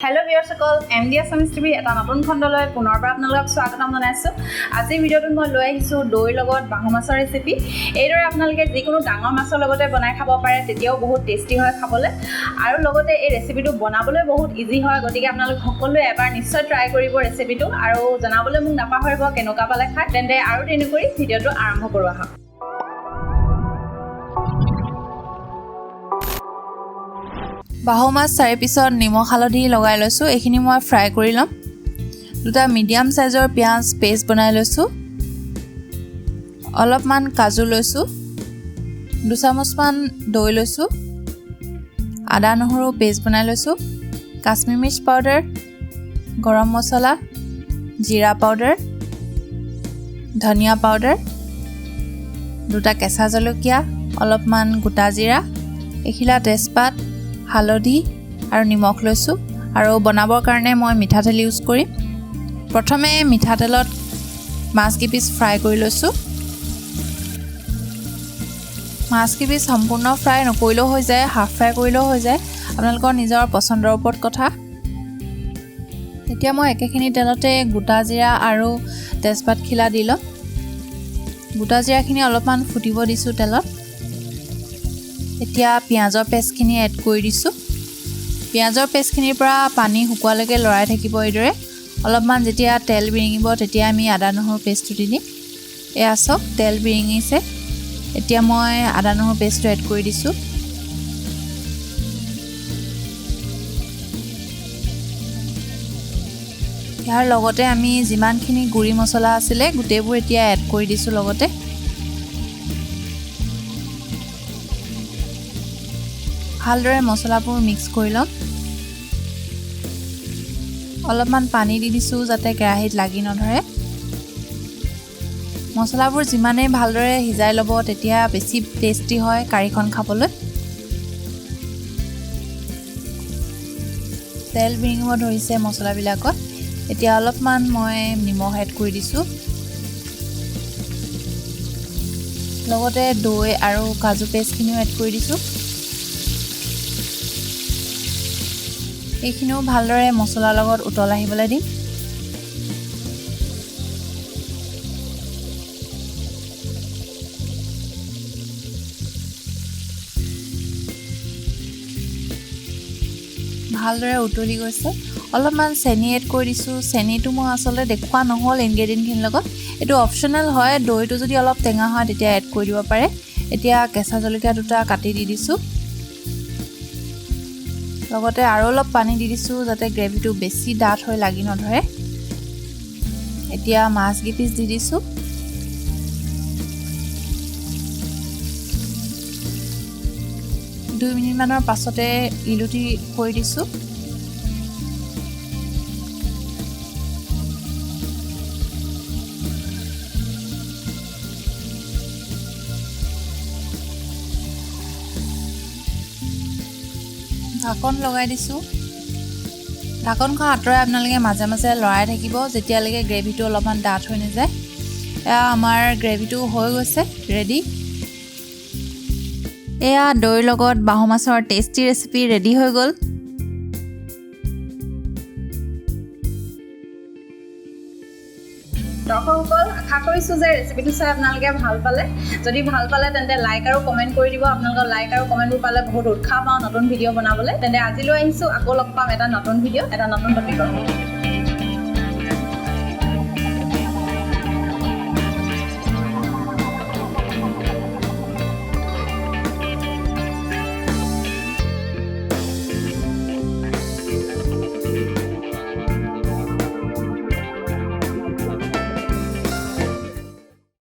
Hello viewers, MDS TV এটা নতুন খণ্ডলৈ পুনৰবাৰ আপোনালোকক স্বাগতম জনাইছো। আজি ভিডিঅ'টোত মই লৈ আহিছো দৈৰ লগত বাহু মাছৰ ৰেচিপি। এইদৰে আপোনালোকে যিকোনো ডাঙৰ মাছৰ লগতে বনাই খাব পাৰে, তেতিয়াও বহুত টেষ্টি হয় খাবলৈ। আৰু লগতে এই ৰেচিপিটো বনাবলৈ বহুত ইজি হয়, গতিকে আপোনালোক সকলোৱে এবাৰ নিশ্চয় ট্ৰাই কৰিব ৰেচিপিটো আৰু জনাবলৈ মোক নাপাহৰিব কেনেকুৱা পালে খাই। তেন্তে আৰু দেৰি নকৰি ভিডিঅ'টো আৰম্ভ কৰোঁ আহক। বাহু মাছ 4 পিছত নিমখ হালধি লগাই লৈছো। এইখিনি মই ফ্ৰাই কৰি লম। দুটা মিডিয়াম সাইজৰ পিয়াজ পেষ্ট বনাই লৈছো। অলপমান কাজু লৈছো। 2 চামুচমান দৈ লৈছো। আদা নহৰু পেষ্ট বনাই লৈছো। কাশ্মীৰ মিৰ্চ পাউডাৰ, গৰম মছলা, জিৰা পাউডাৰ, ধনিয়া পাউডাৰ, দুটা কেঁচা জলকীয়া, অলপমান গোটা জিৰা, এখিলা তেজপাত, হালধি আৰু নিমখ লৈছো। আৰু বনাবৰ কাৰণে মই মিঠাতেল ইউজ কৰিম। প্ৰথমে মিঠাতেলত মাছ কিপিচ ফ্ৰাই কৰি লৈছো। মাছ কিপিচ সম্পূৰ্ণ ফ্ৰাই নকৰিলেও হৈ যায়, হাফ ফ্ৰাই কৰিলেও হৈ যায়, আপোনালোকৰ নিজৰ পচন্দৰ ওপৰত কথা। এতিয়া মই একেখিনি তেলতে গোটা জিৰা আৰু তেজপাত খিলা দি লম। গোটা জিৰাখিনি অলপমান ফুটিব দিছো তেলত। এতিয়া পিয়াজৰ পেষ্টখিনি এড কৰি দিছো। পিয়াজৰ পেষ্টখিনিৰ পৰা পানী শুকোৱালৈকে লৰাই থাকিব এইদৰে। অলপমান যেতিয়া তেল বিৰিঙিব তেতিয়া আমি আদা নহৰু পেষ্টটো দি দিম। এয়া চাওক তেল বিৰিঙিছে। এতিয়া মই আদা নহৰু পেষ্টটো এড কৰি দিছো। ইয়াৰ লগতে আমি যিমানখিনি গুড়ি মছলা আছিলে গোটেইবোৰ এতিয়া এড কৰি দিছো লগতে। ভালদৰে মছলাবোৰ মিক্স কৰি লম। অলপমান পানী দি দিছো যাতে কেৰাহীত লাগি নধৰে। মছলাবোৰ যিমানে ভালদৰে সিজাই ল'ব তেতিয়া বেছি টেষ্টি হয় কাৰীখন খাবলৈ। তেল বিৰিঙিব ধৰিছে মছলাবিলাকত। এতিয়া অলপমান মই নিমখ এড কৰি দিছো। লগতে দৈ আৰু কাজু পেষ্টখিনিও এড কৰি দিছো। এইখিনিও ভালদৰে মছলাৰ লগত উতল আহিবলৈ দিম। ভালদৰে উতলি গৈছে। অলপমান চেনি এড কৰি দিছো। চেনিটো মই আচলতে দেখুৱা নহ'ল ইনগ্ৰেডিয়েণ্টখিনিৰ লগত। এইটো অপচনেল হয়, দৈটো যদি অলপ টেঙা হয় তেতিয়া এড কৰি দিব পাৰে। এতিয়া কেঁচা জলকীয়া দুটা কাটি দি দিছো। লগতে আৰু অলপ পানী দি দিছো যাতে গ্ৰেভিটো বেছি ডাঠ হৈ লাগি নধৰে। এতিয়া মাছ কিপিচ দি দিছো। দুই মিনিটমানৰ পাছতে ইলুটি কৰি দিছো। ঢাকন লগাই দিছো। ঢাকনখন আঁতৰাই আপোনালোকে মাজে মাজে লৰাই থাকিব যেতিয়ালৈকে গ্ৰেভিটো অলপমান ডাঠ হৈ নাযায়। এয়া আমাৰ গ্ৰেভিটো হৈ গৈছে ৰেডি। এয়া দৈৰ লগত বাহু মাছৰ টেষ্টি ৰেচিপি ৰেডি হৈ গ'ল। দৰ্শকসকল, আশা কৰিছো যে ৰেচিপিটো চাই আপোনালোকে ভাল পালে। যদি ভাল পালে তেন্তে লাইক আৰু কমেণ্ট কৰি দিব। আপোনালোকৰ লাইক আৰু কমেণ্টবোৰ পালে বহুত উৎসাহ পাওঁ নতুন ভিডিঅ' বনাবলৈ। তেন্তে আজিলৈ আহিছো, আকৌ লগ পাম এটা নতুন ভিডিঅ', এটা নতুন টপিকৰ।